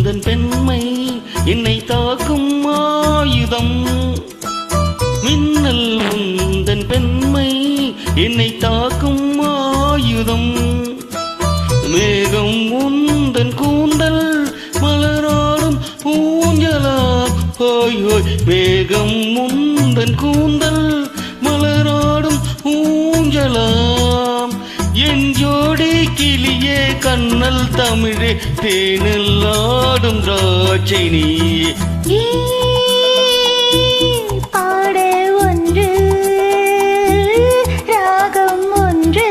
உந்தன் பெண்மை என்னை தாக்கும் ஆயுதம். மின்னல் உந்தன் பெண்மை என்னை தாக்கும் ஆயுதம். மேகம் உந்தன் கூந்தல் மலராடும் ஊஞ்சலா. ஹோய் ஹோய் மேகம் உந்தன் கூந்தல் மலராடும் ஊஞ்சலாம். என் ஜோடி கிளியே கண்ணல் தமிழே தேனில் ஆடும் திராட்சை நீயே. பாட ஒன்று ராகம் ஒன்று.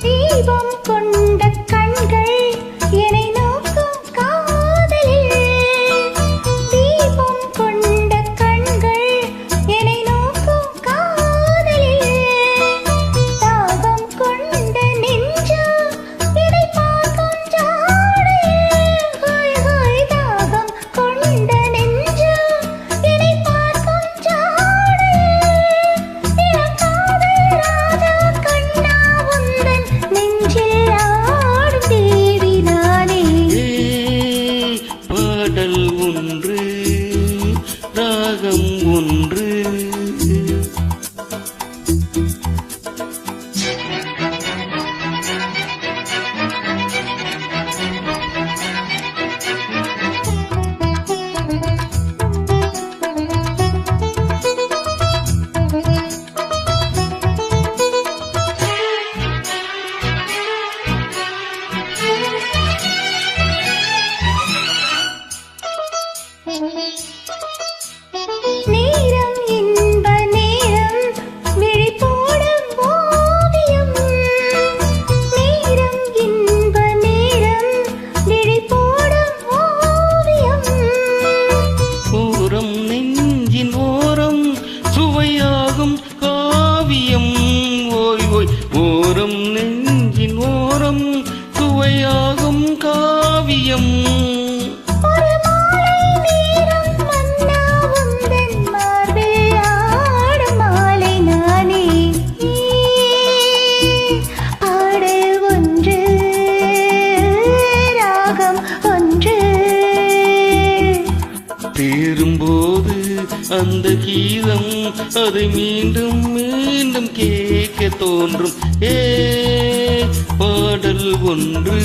தீபம் கொண்ட கண்கள் என்னை நோக்கும் காதலில். தீபம் கொண்ட கண்கள் என்னை நோக்கும் காதலில். தாகம் கொண்ட நெஞ்சம் என்னை பார்க்கும் ஜாடையில். ஹாய் ஹாய் தாகம் கொண்ட நெஞ்சம் என்னை பார்க்கும் ஜாடையில். இளங்காதல் ராஜா கண்ணா உந்தன் நெஞ்சில் ஆடும் தேவி நானே. பாடல் ஒன்று ராகம் ஒன்று. நேரம் இன்ப நேரம் விழிப்போடும் ஓவியம். நேரம் இன்ப நேரம் விழிப்போடும் ஓவியம். ஓரம் நெஞ்சின் ஓரம் சுவையாகும் காவியம். ஓய் ஓய் ஓரம் நெஞ்சின் ஓரம் சுவையாகும் காவியம். ஒரு மாலை நேரம் மன்னா உந்தன் மார்பில் ஆடும் மாலை நானே. பாட ஒன்று ராகம் ஒன்று. தேரும்போது அந்த கீதம் அதை மீண்டும் மீண்டும் கேட்க தோன்றும். பாடல் ஒன்று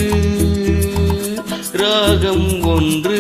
ராகம் ஒன்று.